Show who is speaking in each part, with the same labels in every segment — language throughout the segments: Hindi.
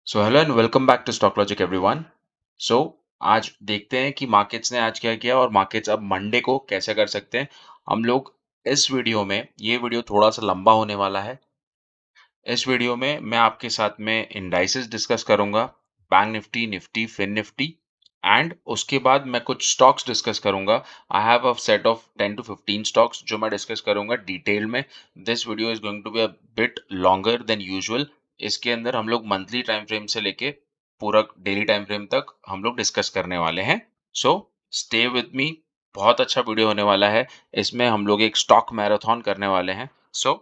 Speaker 1: So hello and welcome back to stock logic everyone. So आज देखते हैं कि मार्केट्स ने आज क्या किया और मार्केट्स अब मंडे को कैसे कर सकते हैं। हम लोग इस वीडियो में ये वीडियो थोड़ा सा लंबा होने वाला है। इस वीडियो में मैं आपके साथ में इंडाइसेस डिस्कस करूंगा, bank Nifty, Nifty, Fin Nifty and उसके बाद मैं कुछ स्टॉक्स डिस्कस करूंगा। I have a set of 10 to 15 stocks जो मैं डिस्कस करूंगा डिटेल में। This video is going to be a bit longer than usual. इसके अंदर हम लोग मंथली टाइम फ्रेम से लेके पूरा डेली टाइम फ्रेम तक हम लोग डिस्कस करने वाले हैं। So stay with me. बहुत अच्छा वीडियो होने वाला है। इसमें हम लोग एक स्टॉक मैराथन करने वाले हैं। सो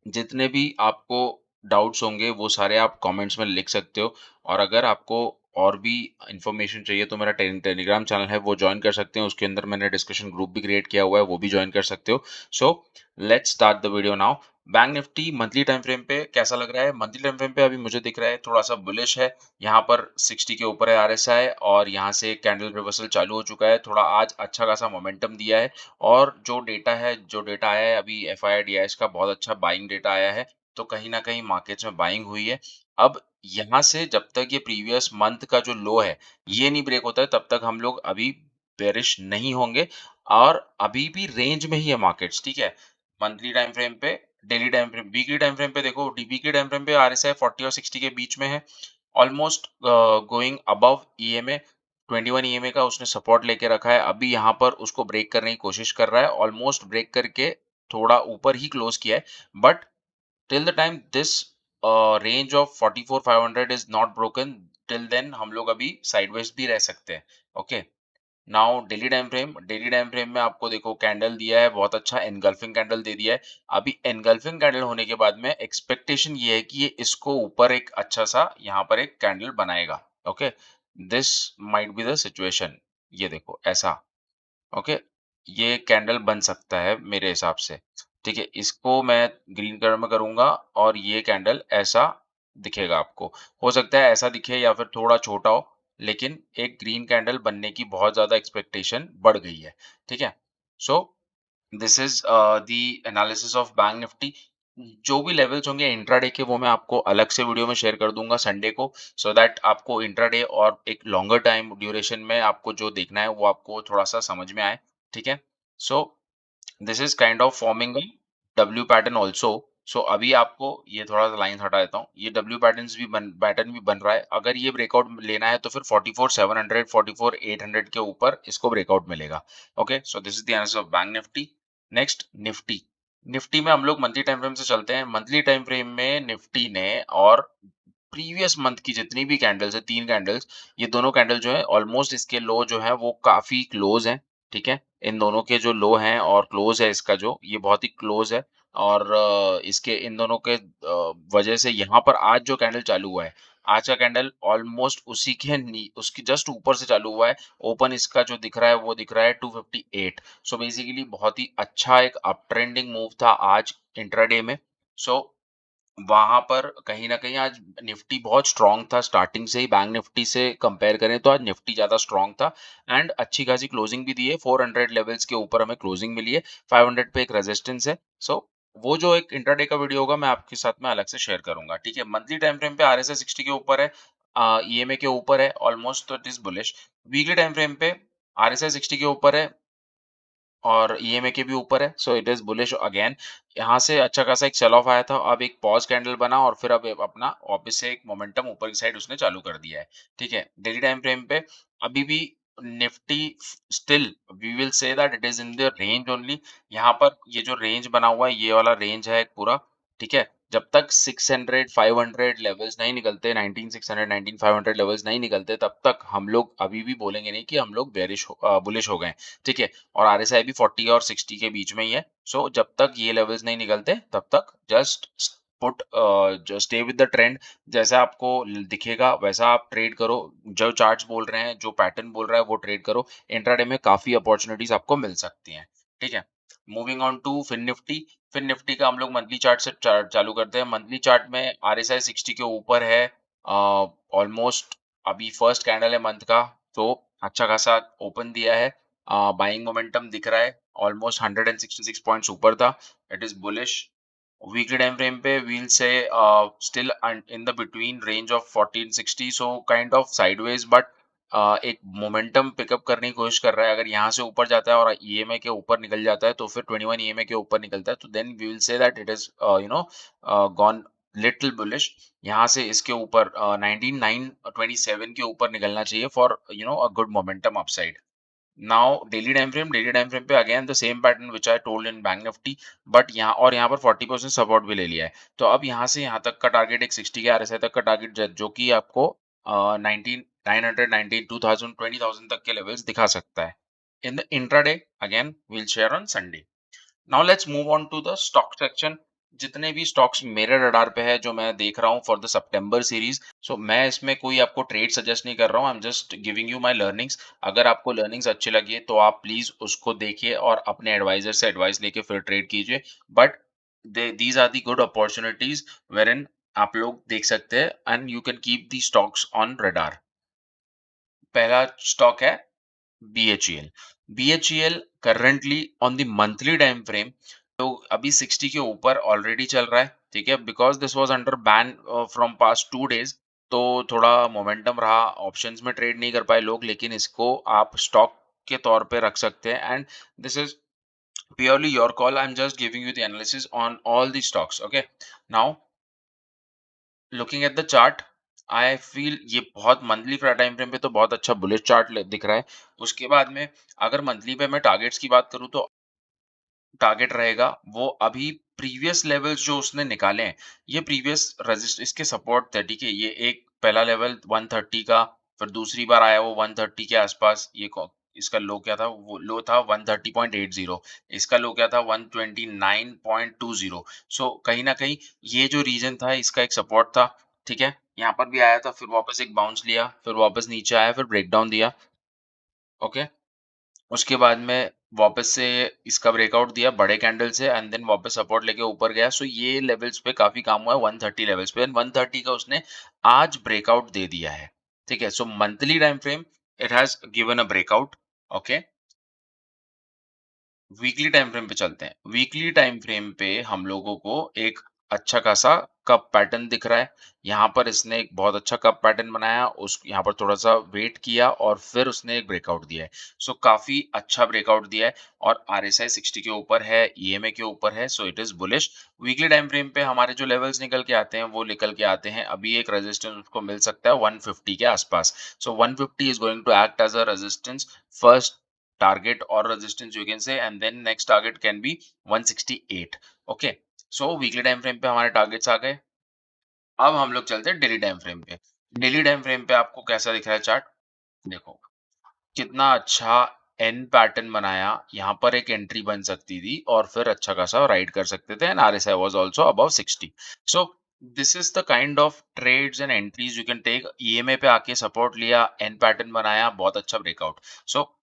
Speaker 1: जितने भी आपको डाउट्स होंगे वो सारे आप कमेंट्स में लिख सकते हो। और अगर आपको और भी इंफॉर्मेशन चाहिए तो मेरा टेलीग्राम चैनल है वो ज्वाइन कर सकते हैं। उसके अंदर मैंने डिस्कशन ग्रुप भी क्रिएट किया हुआ है, वो भी ज्वाइन कर सकते हो। So let's start the video now. Bank Nifty monthly time frame पे कैसा लग रहा है? मंथली टाइम फ्रेम पे अभी मुझे दिख रहा है थोड़ा सा बुलिश है। यहाँ पर 60 के ऊपर है आरएसआई और यहाँ से कैंडल रिवर्सल चालू हो चुका है। थोड़ा आज अच्छा खासा मोमेंटम दिया है। और जो डेटा आया है अभी एफआईआईडीआईएस का बहुत अच्छा बाइंग डेटा आया है। तो कहीं ना कहीं मार्केट्स में बाइंग हुई है। अब यहाँ से जब तक ये प्रीवियस मंथ का जो लो है ये नहीं ब्रेक होता है तब तक हम लोग अभी बेरिश नहीं होंगे। और अभी भी रेंज में ही है मार्केट्स, ठीक है। मंथली टाइम फ्रेम पे, daily time frame, weekly time frame पे देखो, वीकली टाइम फ्रेम पे आरएसआई 40 और 60 के बीच में है। Almost going above EMA. 21 EMA का उसने सपोर्ट लेके रखा है। अभी यहाँ पर उसको ब्रेक करने की कोशिश कर रहा है, ऑलमोस्ट ब्रेक करके थोड़ा ऊपर ही क्लोज किया है। But till the time this range of 44,500 is not broken, till then हम लोग अभी साइडवेज भी रह सकते हैं। Okay, now daily time frame में आपको देखो कैंडल दिया है, बहुत अच्छा एनगल्फिंग कैंडल दे दिया है। अभी एनगल्फिंग कैंडल होने के बाद में एक्सपेक्टेशन ये है कि ये इसको ऊपर एक अच्छा सा यहाँ पर एक कैंडल बनाएगा। Okay, this might be the situation. ये देखो ऐसा। ओके, ये कैंडल बन सकता है मेरे हिसाब से। ठीक है, इसको मैं ग्रीन कलर में करूंगा और ये कैंडल ऐसा दिखेगा आपको। हो सकता है ऐसा दिखे या फिर थोड़ा छोटा हो, लेकिन एक ग्रीन कैंडल बनने की बहुत ज्यादा एक्सपेक्टेशन बढ़ गई है। ठीक है, so this is the analysis of bank Nifty. जो भी लेवल्स होंगे इंट्राडे के वो मैं आपको अलग से वीडियो में शेयर कर दूंगा संडे को, सो दैट आपको इंट्राडे और एक लॉन्गर टाइम ड्यूरेशन में आपको जो देखना है वो आपको थोड़ा सा समझ में आए। ठीक है, so this is kind of forming W pattern also. So अभी आपको ये थोड़ा सा लाइन हटा देता हूँ, ये डब्ल्यू पैटर्न भी बन रहा है। अगर ये ब्रेकआउट लेना है तो फिर 44,700 44,800 के ऊपर इसको ब्रेकआउट मिलेगा। Okay, so this is the answer of bank Nifty. Next Nifty. Nifty में हम लोग मंथली टाइम फ्रेम से चलते हैं। मंथली टाइम फ्रेम में निफ्टी ने और प्रीवियस मंथ की जितनी भी कैंडल्स है, 3 कैंडल्स, ये दोनों कैंडल जो है ऑलमोस्ट इसके लो जो है वो काफ़ी क्लोज़ हैं, ठीक है? इन दोनों के जो लो हैं और क्लोज़ है इसका जो, ये बहुत ही क्लोज़ है। और इसके इन दोनों के वजह से यहाँ पर आज जो कैंडल चालू हुआ है, आज का कैंडल ऑलमोस्ट उसी के उसकी जस्ट ऊपर से चालू हुआ है। ओपन इसका जो दिख रहा है वो दिख रहा है 258। सो बेसिकली बहुत ही अच्छा एक अप ट्रेंडिंग मूव था आज इंट्राडे में। सो वहाँ पर कहीं न कहीं आज निफ्टी बहुत स्ट्रॉन्ग था स्टार्टिंग से ही। बैंक निफ्टी से कंपेयर करें तो आज निफ्टी ज़्यादा स्ट्रॉन्ग था एंड अच्छी खासी क्लोजिंग भी दी है। 400 लेवल्स के ऊपर हमें क्लोजिंग मिली है। 500 पे एक रेजिस्टेंस है। सो वो जो एक इंट्राडे का वीडियो होगा मैं आपके साथ में अलग से शेयर करूँगा। ठीक है? मंथली टाइम फ्रेम पे आरएसआई 60 के ऊपर है, ईएमए के ऊपर है ऑलमोस्ट, तो it is bullish. Weekly time frame पे आरएसआई 60 के ऊपर है और ईएमए के भी ऊपर है, सो इट इज बुलिश अगेन। यहाँ से अच्छा खासा एक सेल ऑफ आया था, अब एक पॉज कैंडल बना और फिर अब अपना वापस से एक मोमेंटम ऊपर की साइड उसने चालू कर दिया है। ठीक है, डेली टाइम फ्रेम पे अभी भी Nifty still we will say that it is in the range only. यहाँ पर ये जो रेंज बना हुआ है ये वाला रेंज है एक पूरा। ठीक है, जब तक 600 500 लेवल्स नहीं निकलते, 19600 19500 लेवल्स नहीं निकलते, तब तक हम लोग अभी भी बोलेंगे नहीं कि हम लोग बुलिश हो गए। ठीक है, और आरएसआई भी 40 और 60 के बीच में ही है। सो जब तक ये लेवल्स नहीं निकलते तब तक just put stay with the trend. जैसा आपको दिखेगा वैसा आप ट्रेड करो। जो चार्ट्स बोल रहे हैं, जो पैटर्न बोल रहा है वो ट्रेड करो। इंट्राडे में काफी अपॉर्चुनिटीज आपको मिल सकती हैं। ठीक है, moving on to Fin Nifty. Fin Nifty का हम लोग मंथली चार्ट से चालू करते हैं। मंथली चार्ट में आरएसआई 60 के ऊपर है ऑलमोस्ट। अभी फर्स्ट कैंडल है मंथ का, तो अच्छा खासा ओपन दिया है। बाइंग मोमेंटम दिख रहा है, ऑलमोस्ट 166 पॉइंट्स ऊपर था। It is bullish. Weekly time frame पे वील से still in the between range of 1460, so kind of sideways, but एक मोमेंटम पिकअप करने की कोशिश कर रहा है। अगर यहाँ से ऊपर जाता है और ईएमए के ऊपर निकल जाता है, तो फिर 21 ईएमए के ऊपर निकलता है, तो then we will say that it is gone little bullish. यहाँ से इसके ऊपर 19927 के ऊपर निकलना चाहिए for a good momentum upside. Now daily time frame पे again the same pattern which I told in Bank Nifty, but यहाँ पर 40% सपोर्ट भी ले लिया है। तो अब यहाँ से यहाँ तक का टारगेट एक 60 के आरएसआई तक का टारगेट जो कि आपको 19 900 19 2000 20,000 तक के लेवल्स दिखा सकता है। In the intraday again we'll share on Sunday. Now let's move on to the stock section. जितने भी स्टॉक्स मेरे रडार पे है जो मैं देख रहा हूँ फॉर द सितंबर सीरीज, सो मैं इसमें कोई आपको ट्रेड सजेस्ट नहीं कर रहा हूँ, I am just giving you my learnings. अगर आपको लर्निंग्स अच्छी लगी तो आप प्लीज उसको देखिए और अपने एडवाइजर से एडवाइस लेके फिर ट्रेड कीजिए। But these are the good opportunities where आप लोग देख सकते हैं and you can keep the stocks on radar. पहला स्टॉक है BHEL। BHEL currently on the monthly time frame तो अभी 60 के ऊपर ऑलरेडी चल रहा है, ठीक है, because this was under ban from past 2 days. तो थोड़ा मोमेंटम रहा, ऑप्शंस में ट्रेड नहीं कर पाए लोग, लेकिन इसको आप स्टॉक के तौर पे रख सकते हैं and this is purely your call. I am just giving you the analysis on all the stocks. Okay, now looking at the chart, I feel ये बहुत मंथली टाइम फ्रेम पे तो बहुत अच्छा बुलिश चार्ट दिख रहा है। उसके बाद में अगर मंथली पे मैं टारगेट्स की बात करूँ तो टारगेट रहेगा वो अभी प्रीवियस लेवल्स जो उसने निकाले हैं, ये प्रीवियस रजिस्ट इसके सपोर्ट थे, ठीक है। ये एक पहला लेवल 130 का, फिर दूसरी बार आया वो 130 के आसपास। इसका लो क्या था, वो लो था 130.80। इसका लो क्या था 129.20। सो कहीं ना कहीं ये जो रीजन था इसका एक सपोर्ट था, ठीक है। यहाँ पर भी आया था, फिर वापस एक बाउंस लिया, फिर वापस नीचे आया, फिर ब्रेकडाउन दिया। ओके, उसके बाद में वापस से इसका ब्रेकआउट दिया बड़े कैंडल से एंड देन वापस सपोर्ट लेके ऊपर गया। सो ये लेवल्स पे काफी काम हुआ है 130 लेवल्स पे, 130 का उसने आज ब्रेकआउट दे दिया है, ठीक है। सो monthly time frame it has given a breakout. Okay, weekly time frame पे चलते हैं। वीकली टाइम फ्रेम पे हम लोगों को एक अच्छा खासा कप पैटर्न दिख रहा है। यहाँ पर इसने एक बहुत अच्छा कप पैटर्न बनाया, उस यहाँ पर थोड़ा सा वेट किया और फिर उसने एक ब्रेकआउट दिया है। सो काफी अच्छा ब्रेकआउट दिया है और आरएसआई 60 के ऊपर है, ईएमए के ऊपर है, सो it is bullish. Weekly time frame पे हमारे जो लेवल्स निकल के आते हैं वो निकल के आते हैं, अभी एक रेजिस्टेंस उसको मिल सकता है 150 के आसपास। So 150 is going to act as a resistance first target or resistance you can say, and then next target can be 168। okay, so weekly time frame पे हमारे targets आ गए। अब हम लोग चलते हैं डेली टाइम फ्रेम पे। डेली टाइम फ्रेम पे आपको कैसा दिख रहा है चार्ट, देखो कितना अच्छा एन पैटर्न बनाया। यहाँ पर एक एंट्री बन सकती थी और फिर अच्छा खासा राइड कर सकते थे and RSI was also above 60। So this is the kind of trades and entries you can take. EMA पे आके सपोर्ट लिया, एन पैटर्न बनाया, बहुत अच्छा breakout. So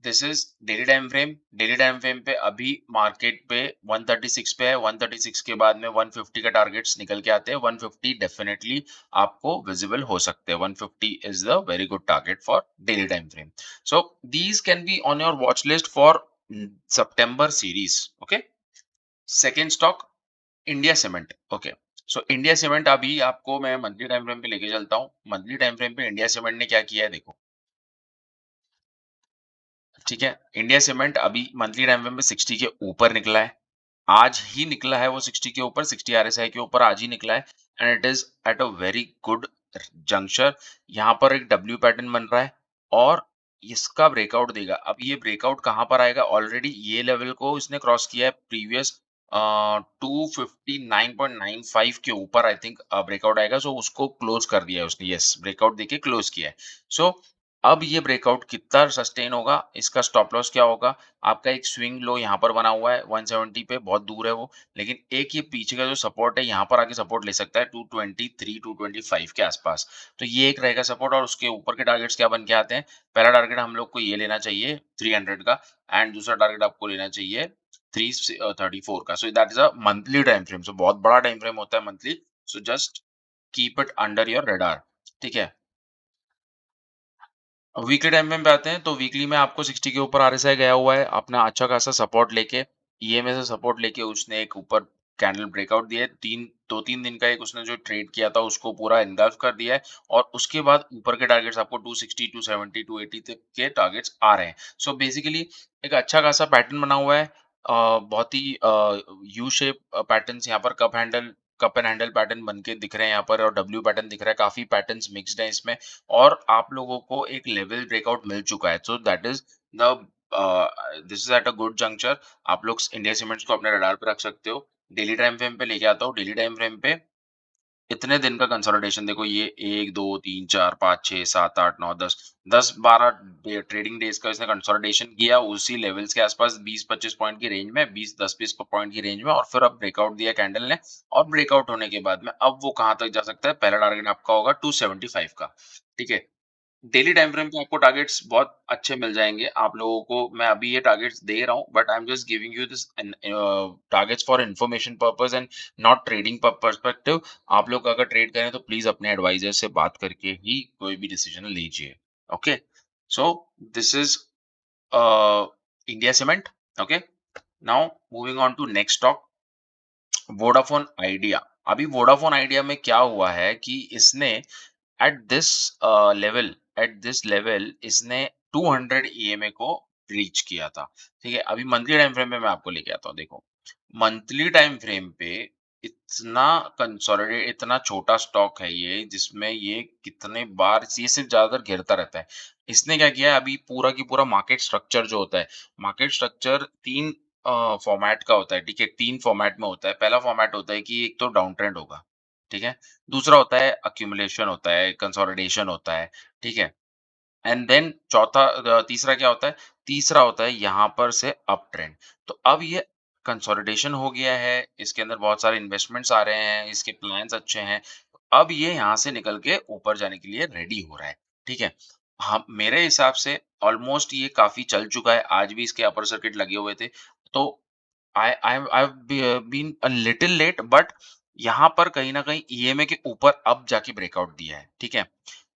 Speaker 1: this is daily time frame. Daily time frame पे अभी मार्केट पे 136 पे है, 136 के बाद में 150 का टारगेट्स निकल के आते हैं। 150 डेफिनेटली आपको विजिबल हो सकते हैं। 150 is the very good target for daily time frame. So these can be on your watch list for September series. Okay. Second stock, India Cement. Okay. So India Cement अभी आपको मैं मंथली टाइम फ्रेम पे लेके चलता हूँ। मंथली टाइम फ्रेम पे इंडिया सीमेंट ने क्या किया है देखो, ठीक है। इंडिया सीमेंट अभी मंथली टाइम फ्रेम पे 60 के ऊपर निकला है। आज ही निकला है वो 60 के ऊपर, 60 आरएसआई के ऊपर आज ही निकला है and it is at a very good junction. यहाँ पर एक डब्ल्यू पैटर्न बन रहा है और इसका ब्रेकआउट देगा। अब ये ब्रेकआउट कहाँ पर आएगा, ऑलरेडी ये लेवल को इसने क्रॉस किया है प्रीवियस 259.95 के ऊपर। आई थिंक ब्रेकआउट आएगा, सो उसको क्लोज कर दिया है उसने। यस, ब्रेकआउट देके क्लोज किया है। सो अब ये ब्रेकआउट कितना सस्टेन होगा, इसका स्टॉप लॉस क्या होगा। आपका एक स्विंग लो यहाँ पर बना हुआ है 170 पे, बहुत दूर है वो, लेकिन एक ये पीछे का जो सपोर्ट है यहाँ पर आके सपोर्ट ले सकता है 223 225 के आसपास। तो ये एक रहेगा सपोर्ट और उसके ऊपर के टारगेट्स क्या बन के आते हैं। पहला टारगेट हम लोग को ये लेना चाहिए 300 का एंड दूसरा टारगेट आपको लेना चाहिए 334 का। So that is a monthly time frame, so बहुत बड़ा टाइम फ्रेम होता है monthly. So just keep it under your radar, ठीक है। वीकली टाइम फ्रेम पे आते हैं तो वीकली में आपको 60 के ऊपर आरएसआई गया हुआ है अपना अच्छा खासा सपोर्ट लेके, ईएमए से सपोर्ट लेके उसने एक ऊपर कैंडल ब्रेकआउट दिया है, 2-3 दिन का एक उसने जो ट्रेड किया था उसको पूरा एनगल्फ कर दिया है और उसके बाद ऊपर के टारगेट्स आपको 260, 270, 280 तक के टारगेट्स आ रहे हैं। सो बेसिकली एक अच्छा खासा पैटर्न बना हुआ है। बहुत ही यू शेप पैटर्न्स यहाँ पर कप एंड हैंडल पैटर्न बन के दिख रहे हैं यहाँ पर और डब्ल्यू पैटर्न दिख रहा है। काफ़ी पैटर्न्स मिक्स्ड हैं इसमें और आप लोगों को एक लेवल ब्रेकआउट मिल चुका है। So that is the this is at a good juncture. आप लोग इंडिया सीमेंट्स को अपने रडार पे रख सकते हो। डेली टाइम फ्रेम पे लेके आता हूँ। डेली टाइम फ्रेम पे इतने दिन का कंसोलिडेशन देखो ये 1, 2, 3, 4, 5, 6, 7, 8, 9, 10, 10-12 ट्रेडिंग डेज का इसने कंसोलिडेशन किया उसी लेवल्स के आसपास 20-25 पॉइंट की रेंज में 20-10-20 पॉइंट की रेंज में और फिर अब ब्रेकआउट दिया कैंडल ने और ब्रेकआउट होने के बाद में अब वो कहां तक जा सकता है। पहला टारगेट आपका होगा 275 का। ठीक है। डेली टाइम फ्रेम पे आपको टारगेट्स बहुत अच्छे मिल जाएँगे। आप लोगों को मैं अभी ये टारगेट्स दे रहा हूँ, but I am just giving you this targets for information purpose and not trading perspective. आप लोग अगर ट्रेड करें तो प्लीज़ अपने एडवाइज़र से बात करके ही कोई भी डिसीजन लीजिए। Okay? So this is a, India Cement. Okay? Now moving on to next stock Vodafone Idea. अभी वोडाफोन आइडिया में क्या हुआ है कि इसने एट दिस लेवल इसने 200 ईएमए को रीच किया था। ठीक है, अभी मंथली टाइम फ्रेम पे मैं आपको लेके आता हूँ। देखो मंथली टाइम फ्रेम पे इतना कंसोलिडेट इतना छोटा स्टॉक है ये जिसमें ये कितने बार ये सिर्फ ज्यादातर गिरता रहता है। इसने क्या किया है अभी पूरा की पूरा मार्केट स्ट्रक्चर जो होता है, मार्केट स्ट्रक्चर तीन फॉर्मेट का होता है। ठीक है, तीन फॉर्मेट में होता है। पहला फॉर्मेट होता है कि एक तो डाउन ट्रेंड होगा। ठीक है, दूसरा होता है अक्यूमुलेशन होता है, कंसोलिडेशन होता है, ठीक है? एंड देन तीसरा क्या होता है? तीसरा होता है यहाँ पर से अप ट्रेंड। तो अब ये कंसोलिडेशन हो गया है, इसके अंदर बहुत सारे इन्वेस्टमेंट्स आ रहे हैं, इसके प्लान्स अच्छे हैं। अब ये यहाँ से निकल के ऊपर जाने के लिए रेडी हो रहा है, ठीक है? हाँ, मेरे हिसाब से ऑलमोस्ट ये काफ़ी चल चुका है, आज भी इसके अपर सर्किट लगे हुए थे। तो I've been a little late but यहाँ पर कहीं न कहीं ईएमए के ऊपर अब जाके ब्रेकआउट दिया है, ठीक है?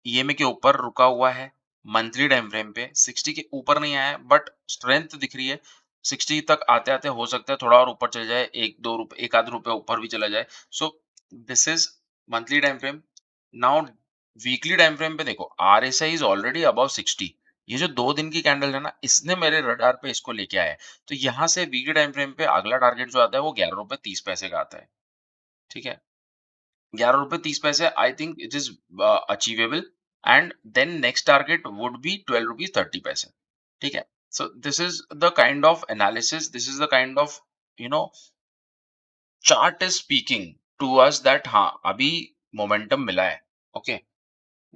Speaker 1: ईएमए के ऊपर रुका हुआ है, मंथली टाइम फ्रेम पे 60 के ऊपर नहीं आया है बट स्ट्रेंथ दिख रही है। 60 तक आते-आते हो सकता है थोड़ा और ऊपर चले जाए, 1-2 रुपए 1 आध रुपए ऊपर भी चला जाए। सो this is monthly time frame. Now weekly time frame पे देखो आरएसआई इज़ ऑलरेडी अबव 60। ये जो 2 दिन की कैंडल है ना, इसने मेरे रडार पे इसको लेके आया है। तो यहाँ से वीकली टाइम फ्रेम पे अगला टारगेट जो आता है वो ₹11.30 का आता है। ठीक है? ₹11.30 I think it is achievable and then next target would be ₹12.30। ठीक है? So this is the kind of analysis, this is the kind of you know chart is speaking to us that हाँ, अभी मोमेंटम मिला है। Okay?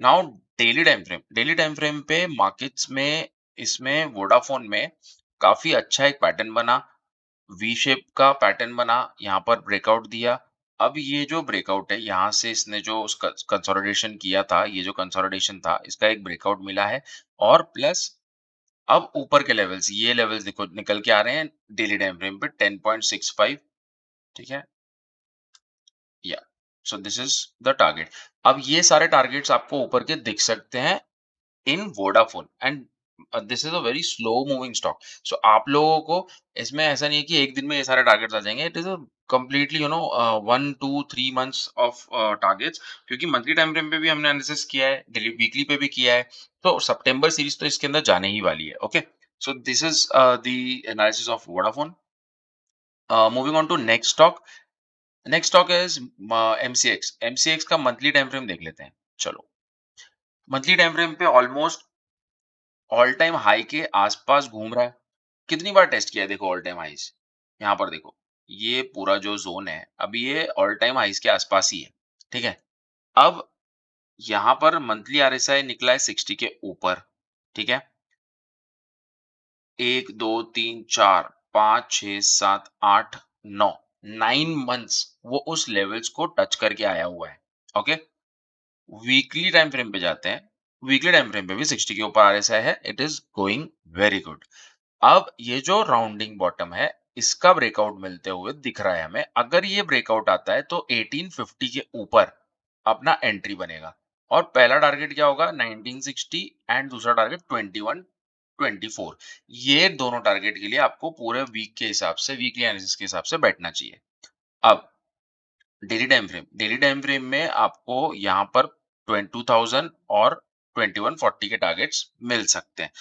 Speaker 1: Now daily time frame पे मार्केट्स में इसमें वोडाफोन में काफ़ी अच्छा एक पैटर्न बना। वी शेप का पैटर्न बना, यहाँ पर ब्रेकआउट दिया। अब ये जो ब्रेकआउट है, यहाँ से इसने जो उसका कंसोलिडेशन किया था, ये जो कंसोलिडेशन था, इसका एक ब्रेकआउट मिला है और प्लस अब ऊपर के लेवल्स, ये लेवल्स देखो निकल के आ रहे हैं डेली टाइम फ्रेम पे 10.65। ठीक है? या सो दिस इज द टारगेट। अब ये सारे टारगेट्स आपको ऊपर के दिख सकते हैं in Vodafone and this is a very slow moving stock. So आप लोगों को इसमें ऐसा नहीं है कि एक दिन में ये सारे टारगेट्स आ जाएंगे। It is a completely 1 2 3 months of targets, क्योंकि मंथली टाइम फ्रेम पे भी हमने एनालिसिस किया है, डेली वीकली पे भी किया है। तो सितंबर सीरीज तो इसके अंदर जाने ही वाली है। Okay, so this is the analysis of Vodafone. Moving on to next stock is MCX. MCX का मंथली टाइम फ्रेम देख लेते हैं। चलो, मंथली टाइम फ्रेम पे ऑलमोस्ट ऑल टाइम हाई के आसपास घूम रहा है। कितनी बार टेस्ट किया है देखो ऑल टाइम हाईज। यहाँ पर देखो, ये पूरा जो जोन है अभी ये ऑल टाइम हाईज के आसपास ही है। ठीक है, अब यहाँ पर मंथली आरएसआई निकला है 60 के ऊपर। ठीक है, 1 2 3 4 5 6 7 8 9 9 मंथ्स वो उस लेवल्स को टच करके आया हुआ है। ओके, वीकली टाइम फ्रेम पे जाते हैं। वीकली टाइम फ्रेम पे भी 60 के ऊपर आरएसआई है। It is going very good. अब ये जो राउंडिंग बॉटम है, इसका ब्रेकआउट मिलते हुए दिख रहा है हमें। अगर ये ब्रेकआउट आता है तो 1850 के ऊपर अपना एंट्री बनेगा और पहला टारगेट क्या होगा 1960 एंड दूसरा टारगेट 2124। ये दोनों टारगेट के लिए आपको पूरे वीक के हिसाब से वीकली एनालिसिस के हिसाब से बैठना चाहिए। अब डेली टाइम फ्रेम में आपको यहाँ पर 2000 और 2140 के टारगेट्स मिल सकते हैं,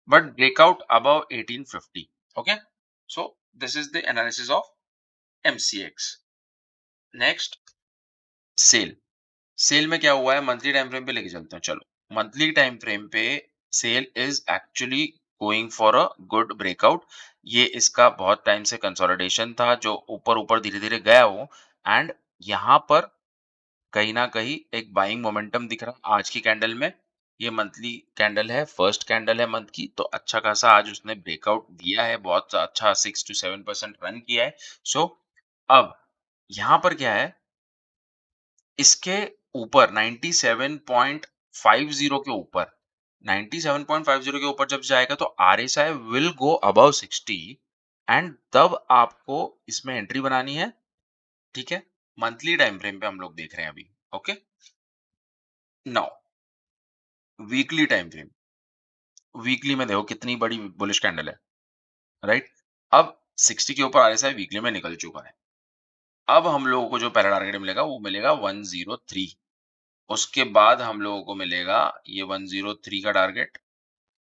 Speaker 1: but breakout above 1850। Okay, so this is the analysis of MCX. Next, SAIL. SAIL में क्या हुआ है, मंथली टाइम फ्रेम पे लेके चलते हैं। चलो, मंथली टाइम फ्रेम पे SAIL is actually going for a good breakout. ये इसका बहुत टाइम से कंसोलिडेशन था जो ऊपर ऊपर धीरे धीरे गया हो, एंड यहाँ पर कहीं ना कहीं एक बाइंग मोमेंटम दिख रहा है आज की कैंडल में। ये मंथली कैंडल है, फर्स्ट कैंडल है मंथ की, तो अच्छा खासा आज उसने ब्रेकआउट दिया है, बहुत अच्छा 6 to 7% रन किया है। सो अब यहाँ पर क्या है, इसके ऊपर 97.50 के ऊपर, 97.50 के ऊपर जब जाएगा तो RSI will go above 60, and तब आपको इसमें एंट्री बनानी है। ठीक है, मंथली टाइम फ्रेम पे हम लोग देख रहे हैं अभी। Okay, now weekly time frame. Weekly में देखो कितनी बड़ी बुलिश कैंडल है, राइट? अब 60 के ऊपर आरएसआई वीकली में निकल चुका है। अब हम लोगों को जो पहला टारगेट मिलेगा वो मिलेगा 103। उसके बाद हम लोगों को मिलेगा ये 103 का टारगेट।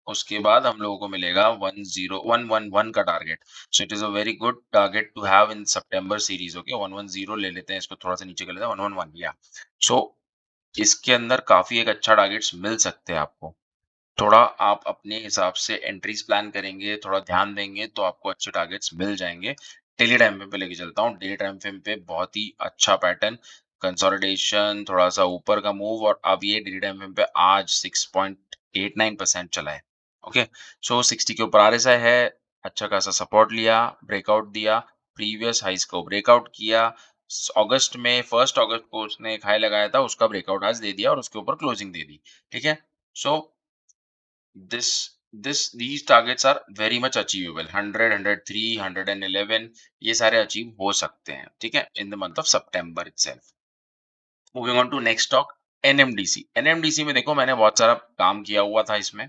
Speaker 1: उसके बाद हम लोगों को मिलेगा 10111 का target. So it is a very good target to have in September series. Okay, 110 ले लेते हैं, इसको थोड़ा सा नीचे कर लेते हैं, 111 या। सो इसके अंदर काफी एक अच्छा टारगेट्स मिल सकते हैं आपको। थोड़ा आप अपने हिसाब से एंट्रीज प्लान करेंगे, थोड़ा ध्यान देंगे तो आपको अच्छे टारगेट्स मिल जाएंगे। डेली टाइम फ्रेम पे लेके चलता हूँ। डेली टाइम फ्रेम पे बहुत ही अच्छा पैटर्न, कंसोलिडेशन, थोड़ा सा ऊपर का मूव, और अब ये डेली टाइम फ्रेम पे आज 6.89% चला है। ओके, सो 60 के ऊपर आरएसआई है, अच्छा खासा सपोर्ट लिया, ब्रेकआउट दिया, प्रीवियस हाइस को ब्रेकआउट किया। अगस्त में, 1 अगस्त को उसने एक हाई लगाया था, उसका ब्रेकआउट आज दे दिया और उसके ऊपर क्लोजिंग दे दी। ठीक है, सो this these targets are very much achievable। 100, 103, 111 ये सारे अचीव हो सकते हैं। ठीक है, in the month of September itself। Moving on to next stock, NMDC. NMDC में देखो मैंने बहुत सारा काम किया हुआ था इसमें,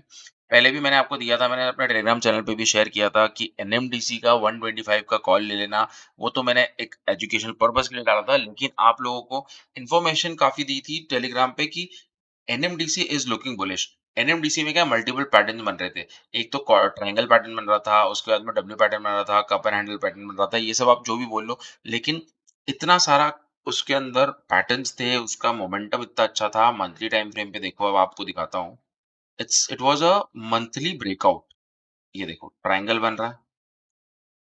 Speaker 1: पहले भी मैंने आपको दिया था, मैंने अपने टेलीग्राम चैनल पे भी शेयर किया था कि एनएमडीसी का 125 का कॉल ले लेना। वो तो मैंने एक एजुकेशनल पर्पस के लिए डाला था, लेकिन आप लोगों को इन्फॉर्मेशन काफी दी थी टेलीग्राम पे कि NMDC is looking bullish. NMDC में क्या मल्टीपल पैटर्न बन रहे थे, एक तो ट्रायंगल पैटर्न बन रहा था, उसके बाद में डब्ल्यू पैटर्न बन रहा था, कप एंड हैंडल पैटर्न बन रहा था, ये सब आप जो भी बोल लो, लेकिन इतना सारा उसके अंदर पैटर्न्स थे, उसका मोमेंटम इतना अच्छा था। मंथली टाइम फ्रेम पे देखो, अब आपको दिखाता हूँ। It was a monthly breakout. ये देखो ट्रायंगल बन रहा है,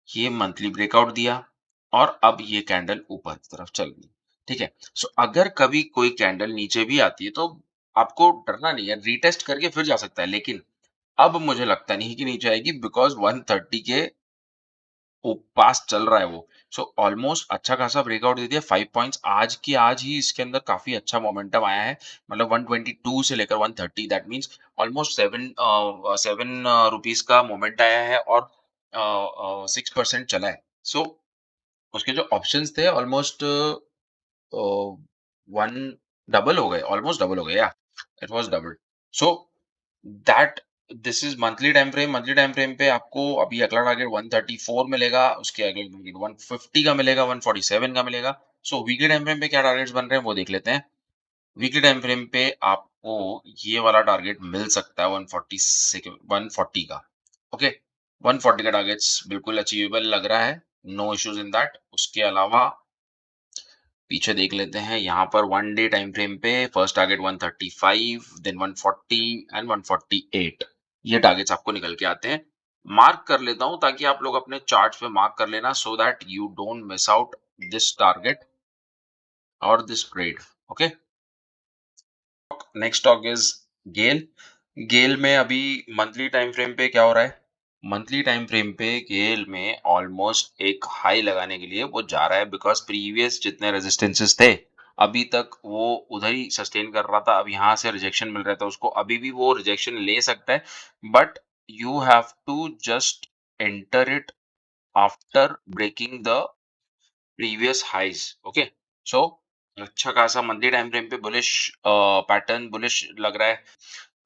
Speaker 1: ये मंथली ब्रेकआउट दिया, और अब ये कैंडल ऊपर की तरफ चल गई। ठीक है, सो अगर कभी कोई कैंडल नीचे भी आती है तो आपको डरना नहीं है, रीटेस्ट करके फिर जा सकता है, लेकिन अब मुझे लगता नहीं कि नीचे आएगी, बिकॉज 130 के पास चल रहा है वो। सो ऑलमोस्ट अच्छा खासा ब्रेकआउट दे दिया, 5 पॉइंट्स आज की आज ही इसके अंदर काफी अच्छा मोमेंटम आया है। मतलब 122 से लेकर 130, दैट मींस ऑलमोस्ट 7 रुपीस का मोमेंट आया है, और 6% चला है। सो उसके जो ऑप्शंस थे ऑलमोस्ट वन डबल हो गए, ऑलमोस्ट डबल हो गए, या it was double. So that this is monthly time frame. Monthly time frame पे आपको अभी अगला टारगेट 134 मिलेगा, उसके अगले टारगेट 150 का मिलेगा, 147 का मिलेगा। सो वीकली टाइम फ्रेम पे क्या टारगेट्स बन रहे हैं वो देख लेते हैं। वीकली टाइम फ्रेम पे आपको ये वाला टारगेट मिल सकता है 140 से 140 का। ओके, 140 का टारगेट्स बिल्कुल अचीवेबल लग रहा है, नो इश्यूज इन दैट। उसके अलावा पीछे देख लेते हैं, यहाँ पर 1 डे टाइम फ्रेम पे फर्स्ट टारगेट 135, देन 140 एंड 148, ये टारगेट्स आपको निकल के आते हैं। मार्क कर लेता हूं ताकि आप लोग अपने चार्ट्स पे मार्क कर लेना, so that you don't miss out this target और this trade. Okay, next stock is GAIL. GAIL में अभी मंथली टाइम फ्रेम पे क्या हो रहा है, मंथली टाइम फ्रेम पे गेल में ऑलमोस्ट एक हाई लगाने के लिए वो जा रहा है, बिकॉज प्रीवियस जितने रेजिस्टेंसेस थे अभी तक वो उधर ही सस्टेन कर रहा था। अब यहाँ से रिजेक्शन मिल रहा था उसको, अभी भी वो रिजेक्शन ले सकता है, but you have to just enter it after breaking the previous highs. Okay, so अच्छा खासा मंथली टाइम फ्रेम पे बुलिश पैटर्न बुलिश लग रहा है।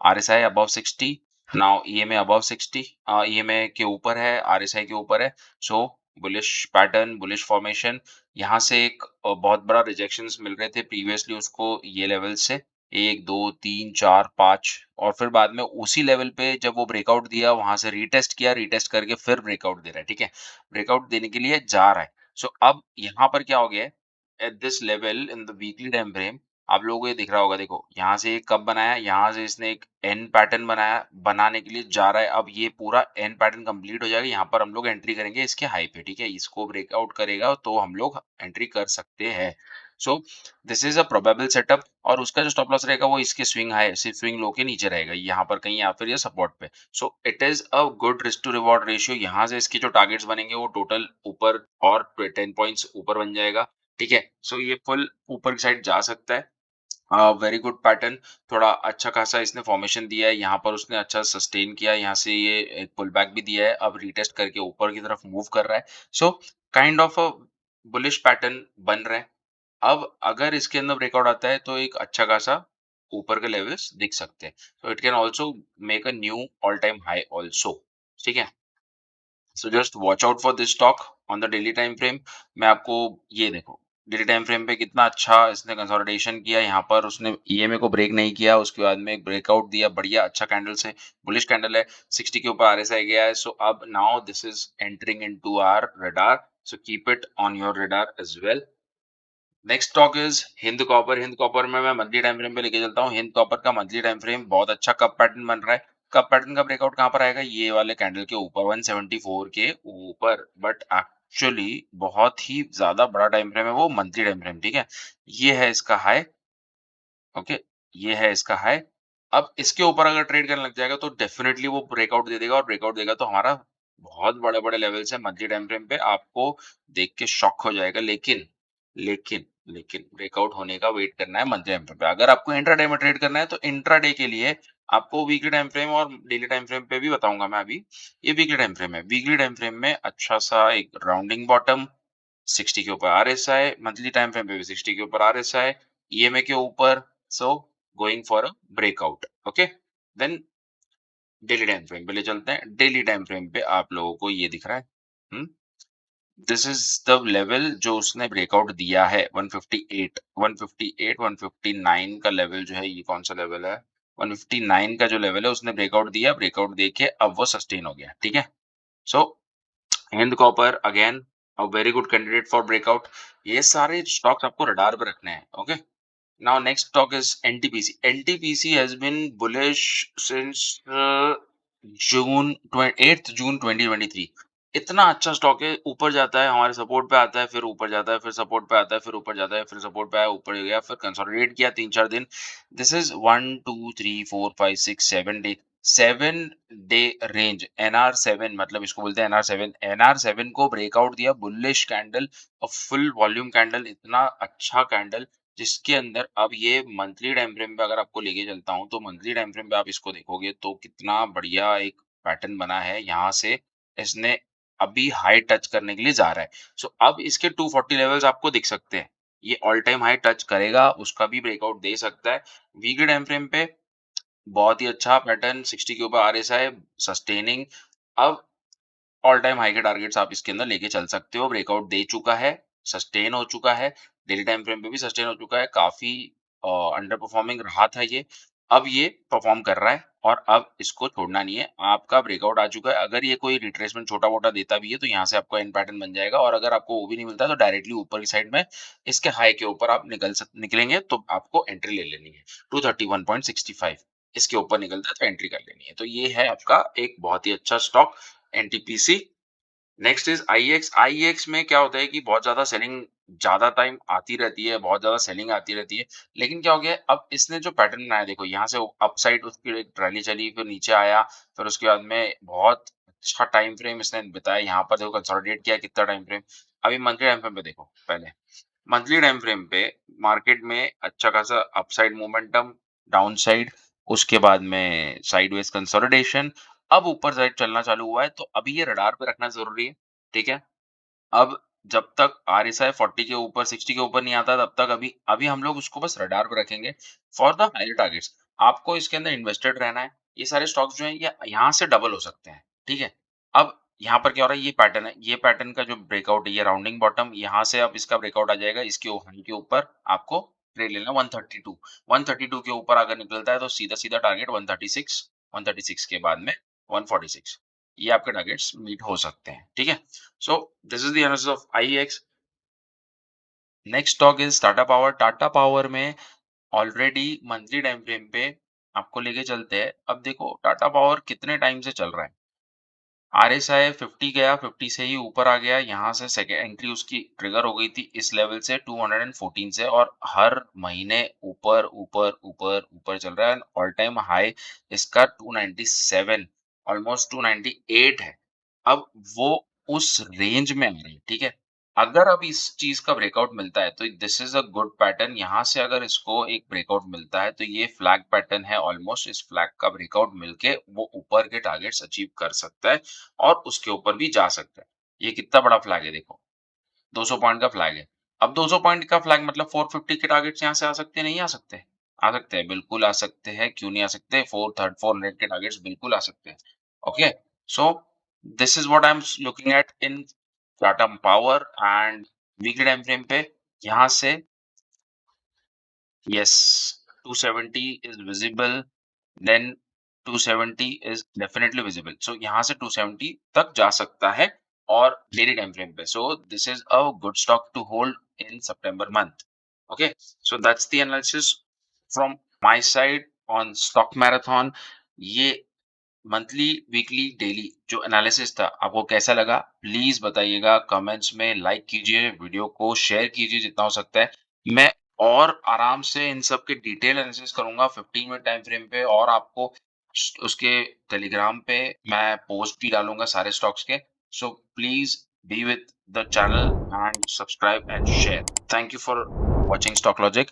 Speaker 1: RSI above 60, now EMA above 60, EMA के ऊपर है, आरएसआई के ऊपर है। So bullish pattern, bullish formation, यहाँ से एक बहुत बड़ा रिजेक्शंस मिल रहे थे प्रीवियसली उसको ये लेवल से 1, 2, 3, 4, 5 और फिर बाद में उसी लेवल पे जब वो ब्रेकआउट दिया वहाँ से रीटेस्ट किया, रीटेस्ट करके फिर ब्रेकआउट दे रहा है, ठीक है? ब्रेकआउट देने के लिए जा रहा है। सो अब यहाँ पर क्या हो गया है, at this level in the weekly time frame आप लोगों को ये दिख रहा होगा देखो, यहाँ से ये कब बनाया, यहाँ से इसने एक एन पैटर्न बनाया, बनाने के लिए जा रहा है। अब ये पूरा एन पैटर्न कंप्लीट हो जाएगा, यहाँ पर हम लोग एंट्री करेंगे इसके हाई पे, ठीक है? इसको ब्रेकआउट करेगा तो हम लोग एंट्री कर सकते हैं। सो this is a probable setup और उसका जो स्टॉप लॉस रहेगा वो इसके स्विंग हाई से स्विंग लो के नीचे रहेगा, यहाँ पर कहीं या फिर ये सपोर्ट पे। So it is a good risk to reward ratio. यहाँ से इसके जो टारगेट्स बनेंगे वो टोटल ऊपर और 10 पॉइंट्स ऊपर बन जाएगा, ठीक है? सो ये फुल ऊपर की साइड जा सकता है। वेरी गुड पैटर्न, थोड़ा अच्छा खासा इसने फॉर्मेशन दिया है, यहाँ पर उसने अच्छा सस्टेन किया है, यहाँ से ये एक पुल बैक भी दिया है, अब रीटेस्ट करके ऊपर की तरफ मूव कर रहा है। So kind of a bullish pattern बन रहा है। अब अगर इसके अंदर ब्रेकआउट आता है तो एक अच्छा खासा ऊपर के लेवल्स दिख सकते हैं। So it can also make a knew all time high also, ठीक है? So just watch out for this stock on the daily time frame. मैं आपको ये देखो डेली टाइम फ्रेम पे कितना अच्छा इसने कंसोलिडेशन किया, यहाँ पर उसने ईएमए को ब्रेक नहीं किया, उसके बाद में एक ब्रेकआउट दिया, बढ़िया अच्छा कैंडल से बुलिश कैंडल है, 60 के ऊपर आरएसआई गया है। सो अब now this is entering into our radar, so keep it on your radar as well. Next stock is Hind Copper. Hind Copper में मैं मंथली टाइम फ्रेम पे लेके चलता हूँ। हिंद कॉपर का मंथली टाइम फ्रेम बहुत अच्छा कप पैटर्न बन रहा है। कप पैटर्न का ब्रेकआउट कहाँ पर आएगा, ये वाले कैंडल के ऊपर 174 के ऊपर, बट एक्चुअली बहुत ही ज्यादा बड़ा टाइम फ्रेम है वो मंथली टाइम फ्रेम, ठीक है? ये है इसका हाई, ओके, ये है इसका हाई। अब इसके ऊपर अगर ट्रेड करने लग जाएगा तो डेफिनेटली वो ब्रेकआउट दे देगा और ब्रेकआउट देगा तो हमारा बहुत बड़े-बड़े लेवल्स है मंथली टाइम फ्रेम पे, आपको देख के शॉक हो जाएगा। लेकिन ब्रेकआउट होने का वेट करना है मंथली टाइम फ्रेम पे। अगर आपको इंट्राडे में ट्रेड करना है तो इंट्राडे के लिए आपको वीकली टाइम फ्रेम और डेली टाइम फ्रेम पे भी बताऊंगा मैं अभी। ये वीकली टाइम फ्रेम है, वीकली टाइम फ्रेम में अच्छा सा एक राउंडिंग बॉटम, 60 के ऊपर आरएसआई, मंथली टाइम फ्रेम पे भी 60 के ऊपर आरएसआई, ईएमए के ऊपर, so going for a breakout, okay? Then daily time frame पे ले चलते हैं। डेली टाइम फ्रेम पे आप लोगों को ये दिख रहा है, हम्म, दिस इज द लेवल जो उसने ब्रेकआउट दिया है, 158, 158, 159 का लेवल जो है, ये कौन सा लेवल है, 159 का जो लेवल है उसने ब्रेकआउट दिया, ब्रेकआउट देके अब वो सस्टेन हो गया, ठीक है? So Hind copper again a very good candidate for breakout. ये सारे स्टॉक्स आपको रडार पे रखने हैं, okay? Now next stock is NTPC. NTPC has been bullish since June 8 June 2023। इतना अच्छा स्टॉक है, ऊपर जाता है, हमारे सपोर्ट पे आता है, फिर ऊपर जाता है, फिर सपोर्ट पे आता है, फिर ऊपर जाता है, फिर सपोर्ट पे आया, ऊपर गया, फिर कंसोलिडेट किया 3-4 दिन। This is 1 2 3 4 5 6 7 day, 7 day range, NR 7 मतलब इसको बोलते हैं एनआर 7। एनआर 7 को ब्रेकआउट दिया, bullish candle, full volume candle, इतना अच्छा कैंडल जिसके अंदर अब ये मंथली टाइम फ्रेम पे अगर आपको लेके चलता हूँ तो मंथली टाइम फ्रेम पे आप इसको देखोगे तो कितना बढ़िया एक पैटर्न बना है। यहाँ से इसने अभी हाई टच करने के लिए जा रहा है। सो अब इसके 240 लेवल्स आपको दिख सकते हैं। ये ऑल टाइम हाई टच करेगा, उसका भी ब्रेकआउट दे सकता है। वीकली टाइम फ्रेम पे बहुत ही अच्छा पैटर्न, 60 के ऊपर आरएसआई सस्टेनिंग। अब ऑल टाइम हाई के टारगेट्स आप इसके अंदर लेके चल सकते हो, ब्रेकआउट दे चुका है, सस्टेन हो चुका है, डेली टाइम फ्रेम पे भी सस्टेन हो चुका है, काफ़ी अंडर परफॉर्मिंग रहा था ये, अब ये परफॉर्म कर रहा है और अब इसको छोड़ना नहीं है। आपका ब्रेकआउट आ चुका है, अगर ये कोई रिट्रेसमेंट छोटा-मोटा देता भी है तो यहाँ से आपका एंड पैटर्न बन जाएगा और अगर आपको वो भी नहीं मिलता तो डायरेक्टली ऊपर की साइड में इसके हाई के ऊपर आप निकलेंगे तो आपको एंट्री ले लेनी है, 231.65 इसके ऊपर निकलता है तो एंट्री कर लेनी है। तो ये है आपका एक बहुत ही अच्छा stock NTPC. Next is IEX. IEX में क्या होता है कि बहुत ज्यादा सेलिंग ज्यादा टाइम आती रहती है, बहुत ज्यादा सेलिंग आती रहती है, लेकिन क्या हो गया अब इसने जो पैटर्न बनाया देखो, यहाँ से अपसाइड उसकी एक रैली चली, फिर नीचे आया, फिर उसके बाद में बहुत अच्छा टाइम फ्रेम इसने बताया, यहाँ पर देखो कंसोलिडेट किया कितना टाइम फ्रेम। अभी मंथली टाइम फ्रेम पे देखो, पहले मंथली टाइम फ्रेम पे मार्केट में अच्छा खासा अपसाइड मोमेंटम, डाउनसाइड, उसके बाद में साइडवेज कंसोलिडेशन, अब ऊपर साइड चलना चालू हुआ है, तो अभी ये रडार पे रखना ज़रूरी है, ठीक है? अब जब तक आरएसआई 40 के ऊपर 60 के ऊपर नहीं आता तब तक अभी अभी हम लोग उसको बस रडार पे रखेंगे फॉर द हायर टारगेट्स। आपको इसके अंदर इन्वेस्टेड रहना है। ये सारे स्टॉक्स जो हैं ये यहाँ से डबल हो सकते हैं, ठीक है? अब यहाँ पर क्या हो रहा है, ये पैटर्न है, ये पैटर्न का जो ब्रेकआउट है, ये राउंडिंग बॉटम, यहाँ से अब इसका ब्रेकआउट आ जाएगा, इसके हाई के ऊपर आपको ट्रेड लेना 132। 132 के ऊपर अगर निकलता है तो सीधा-सीधा टारगेट 136, 136 के बाद में 146, ये आपके टारगेट्स मीट हो सकते हैं, ठीक है? So this is the analysis of IEX. Next stock is Tata power. Tata power में ऑलरेडी मंथली टाइम फ्रेम पे आपको लेके चलते हैं। अब देखो टाटा पावर कितने टाइम से चल रहा है। आरएसआई 50 गया, 50 से ही ऊपर आ गया, यहाँ से सेकंड एंट्री उसकी ट्रिगर हो गई थी इस लेवल से 214 से, और हर महीने ऊपर, ऊपर, ऊपर, ऊपर चल रहा है। ऑल टाइम हाई इसका 297, ऑलमोस्ट 298 है। अब वो उस रेंज में आ रही है, ठीक है? अगर अब इस चीज़ का ब्रेकआउट मिलता है, तो this is a good pattern. यहाँ से अगर इसको एक ब्रेकआउट मिलता है, तो ये फ्लैग पैटर्न है ऑलमोस्ट। इस फ्लैग का ब्रेकआउट मिलके वो ऊपर के टारगेट्स अचीव कर सकता है और उसके ऊपर भी जा सकता है। ये कितना बड़ा फ्लैग है देखो, 200 पॉइंट का फ्लैग है। अब 200 पॉइंट का फ्लैग मतलब 450 के टारगेट्स यहाँ से आ सकते हैं, नहीं आ सकते? आ सकते हैं, बिल्कुल आ सकते हैं, क्यों नहीं आ सकते? 400 के टारगेट्स बिल्कुल आ सकते हैं। Okay, so this is what I am looking at in Tata power and weekly time frame पे यहाँ से yes 270 is visible, then 270 is definitely visible. So यहाँ से 270 तक जा सकता है और डेली टाइम फ्रेम पे। So this is a good stock to hold in September month. Okay, so that's the analysis from my side on stock marathon. ये मंथली, वीकली, डेली जो एनालिसिस था आपको कैसा लगा? प्लीज़ बताइएगा कमेंट्स में, लाइक कीजिए, वीडियो को शेयर कीजिए जितना हो सकता है। मैं और आराम से इन सब के डिटेल एनालिसिस करूँगा 15 मिनट टाइम फ्रेम पे, और आपको उसके टेलीग्राम पे मैं पोस्ट भी डालूँगा सारे स्टॉक्स के। So please be with the channel and subscribe and share. Thank you for watching stock logic.